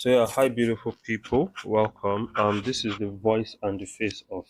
So yeah, hi beautiful people, welcome. This is the voice and the face of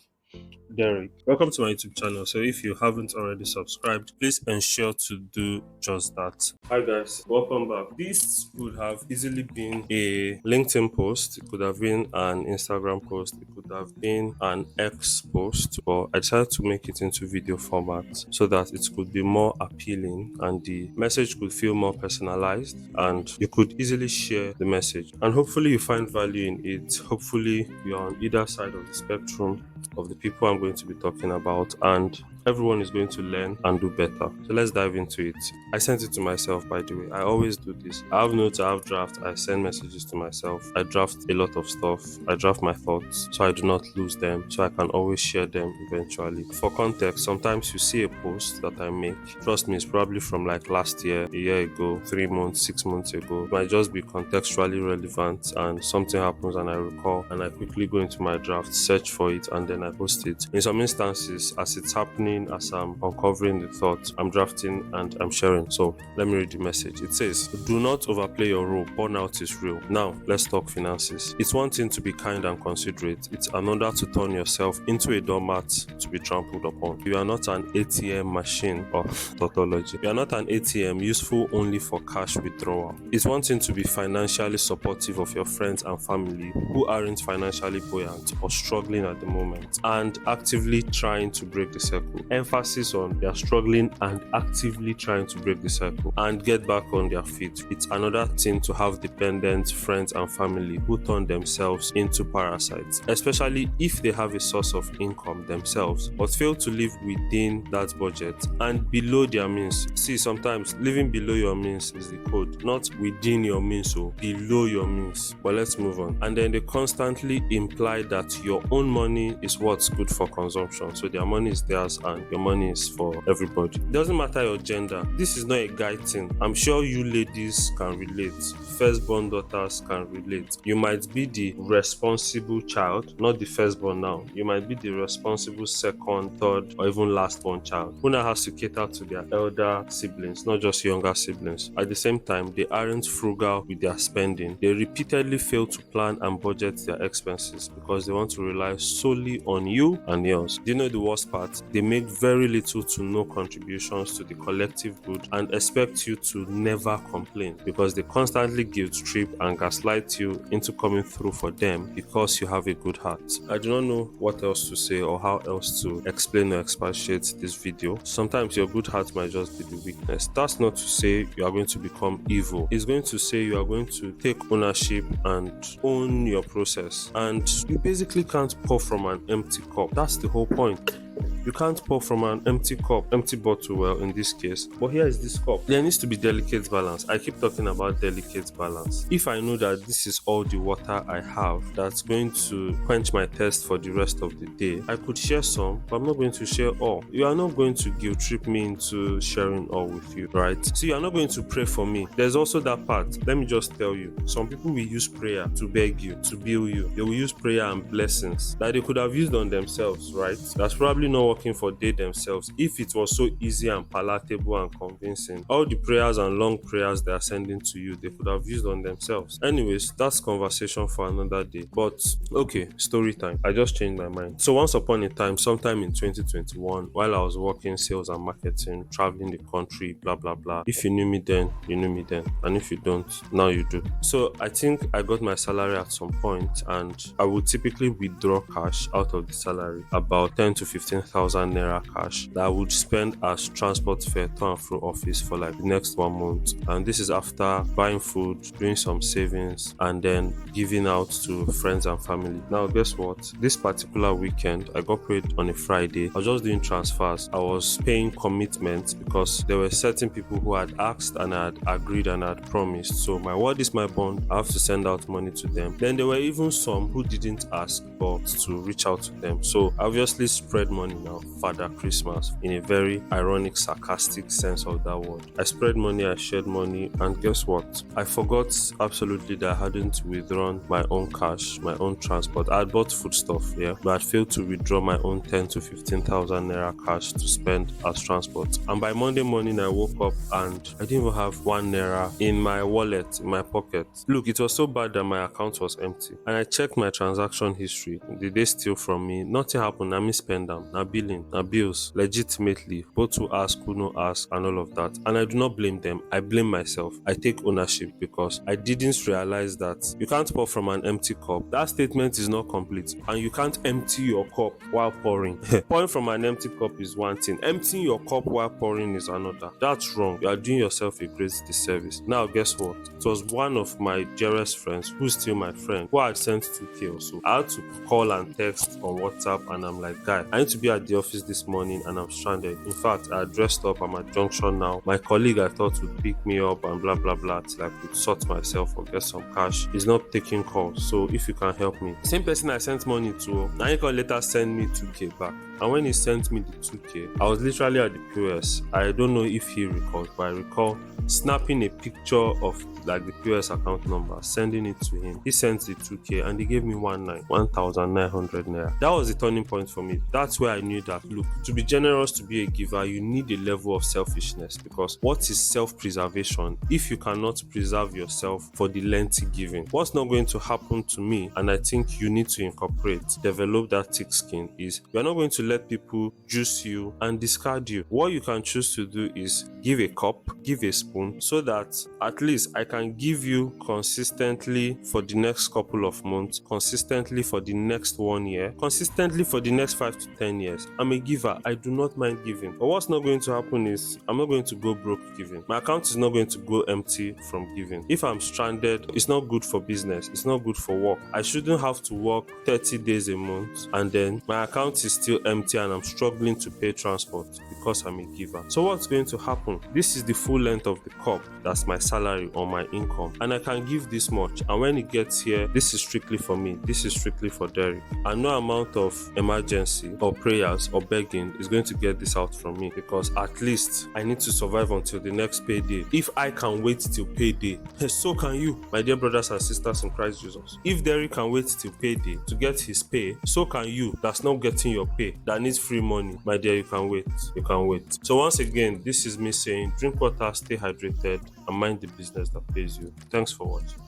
Derek. Welcome to my YouTube channel. So if you haven't already subscribed, please ensure to do just that. Hi guys, welcome back. This could have easily been a LinkedIn post, it could have been an Instagram post, it could have been an X post, but I decided to make it into video format so that it could be more appealing and the message could feel more personalized and you could easily share the message. And hopefully you find value in it. Hopefully you're on either side of the spectrum of the people I'm going to be talking about, and everyone is going to learn and do better. So let's dive into it. I sent it to myself, by the way. I always do this. I have notes, I have draft, I send messages to myself. I draft a lot of stuff. I draft my thoughts so I do not lose them, so I can always share them eventually. For context, sometimes you see a post that I make. Trust me, it's probably from like last year, a year ago, 3 months, 6 months ago. It might just be contextually relevant and something happens and I recall and I quickly go into my draft, search for it, and then I post it. In some instances, as it's happening, as I'm uncovering the thought, I'm drafting and I'm sharing. So let me read the message. It says, "Do not overplay your role. Burnout is real. Now, let's talk finances. It's one thing to be kind and considerate. It's another to turn yourself into a doormat to be trampled upon. You are not an ATM machine of tautology. You are not an ATM useful only for cash withdrawal. It's one thing to be financially supportive of your friends and family who aren't financially buoyant or struggling at the moment and actively trying to break the circle. Emphasis on they are struggling and actively trying to break the circle and get back on their feet. It's another thing to have dependent friends and family who turn themselves into parasites, especially if they have a source of income themselves, but fail to live within that budget and below their means. See, sometimes living below your means is the code, not within your means, so below your means. But let's move on. And then they constantly imply that your own money is what's good for consumption. So their money is theirs and your money is for everybody. It doesn't matter your gender. This is not a guy thing. I'm sure you ladies can relate. Firstborn daughters can relate. You might be the responsible child, not the firstborn now. You might be the responsible second, third, or even last born child who now has to cater to their elder siblings, not just younger siblings. At the same time, they aren't frugal with their spending. They repeatedly fail to plan and budget their expenses because they want to rely solely on you and yours. Do you know the worst part? They make very little to no contributions to the collective good and expect you to never complain because they constantly guilt trip and gaslight you into coming through for them because you have a good heart. I do not know what else to say or how else to explain or expatiate this video. Sometimes your good heart might just be the weakness. That's not to say you are going to become evil. It's going to say you are going to take ownership and own your process. And you basically can't pour from an empty cup. That's the whole point. You can't pour from an empty cup, empty bottle, well, in this case. But here is this cup. There needs to be delicate balance. I keep talking about delicate balance. If I know that this is all the water I have that's going to quench my thirst for the rest of the day, I could share some, but I'm not going to share all. You are not going to guilt trip me into sharing all with you, right? So you are not going to pray for me. There's also that part. Let me just tell you. Some people will use prayer to beg you, to bill you. They will use prayer and blessings that they could have used on themselves, right? That's probably not working for they themselves. If it was so easy and palatable and convincing, all the prayers and long prayers they are sending to you, they could have used on themselves. Anyways, that's conversation for another day. But okay, story time. I just changed my mind. So once upon a time, sometime in 2021, while I was working sales and marketing, traveling the country, blah blah blah. If you knew me then, you knew me then. And if you don't, now you do. So I think I got my salary at some point and I would typically withdraw cash out of the salary, about 10 to 15,000 naira cash that I would spend as transport fare to and fro office for like the next 1 month. And this is after buying food, doing some savings, and then giving out to friends and family. Now, guess what? This particular weekend, I got paid on a Friday. I was just doing transfers. I was paying commitments because there were certain people who had asked and I had agreed and I had promised. So my word is my bond. I have to send out money to them. Then there were even some who didn't ask but to reach out to them. So I obviously spread money. now, Father Christmas, in a very ironic, sarcastic sense of that word. I spread money, I shared money, and guess what? I forgot absolutely that I hadn't withdrawn my own cash, my own transport. I had bought foodstuff, yeah, but I had failed to withdraw my own 10 to 15,000 naira cash to spend as transport. And by Monday morning, I woke up and I didn't even have 1 naira in my wallet, in my pocket. Look, it was so bad that my account was empty. And I checked my transaction history. Did they steal from me? Nothing happened. I spend them. Na billing, na bills, legitimately. Both who ask, who no ask, and all of that. And I do not blame them. I blame myself. I take ownership because I didn't realize that you can't pour from an empty cup. That statement is not complete. And you can't empty your cup while pouring. Pouring from an empty cup is one thing. Emptying your cup while pouring is another. That's wrong. You are doing yourself a great disservice. Now, guess what? It was one of my dearest friends, who's still my friend, who had sent 2K or so. I had to call and text on WhatsApp, and I'm like, guy, I need to be at the office this morning and I'm stranded. In fact, I dressed up. I'm at junction now. My colleague I thought would pick me up and blah blah blah till I could sort myself or get some cash. He's not taking calls. So if you can help me. Same person I sent money to, now he can later send me 2K back. And when he sent me the 2K, I was literally at the POS. I don't know if he recalls, but I recall snapping a picture of like the POS account number, sending it to him. He sent the 2K and he gave me 1,900 naira. That was the turning point for me. That's where I knew that, look, to be generous, to be a giver, you need a level of selfishness, because what is self-preservation if you cannot preserve yourself for the lengthy giving? What's not going to happen to me, and I think you need to incorporate, develop that thick skin, is you're not going to let people juice you and discard you. What you can choose to do is give a cup, give a spoon, so that at least I can give you consistently for the next couple of months, consistently for the next 1 year, consistently for the next 5 to 10 years. I'm a giver. I do not mind giving. But what's not going to happen is I'm not going to go broke giving. My account is not going to go empty from giving. If I'm stranded, it's not good for business. It's not good for work. I shouldn't have to work 30 days a month and then my account is still empty and I'm struggling to pay transport because I'm a giver. So what's going to happen? This is the full length of the cup. That's my salary or my income. And I can give this much. And when it gets here, this is strictly for me. This is strictly for Derek. And no amount of emergency or prayers or begging is going to get this out from me, because at least I need to survive until the next payday. If I can wait till payday, so can you, my dear brothers and sisters in Christ Jesus. If Derek can wait till payday to get his pay, so can you that's not getting your pay, that needs free money. My dear, you can wait. You can wait. So once again, this is me saying, drink water, stay hydrated, and mind the business that pays you. Thanks for watching.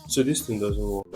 So this thing doesn't work.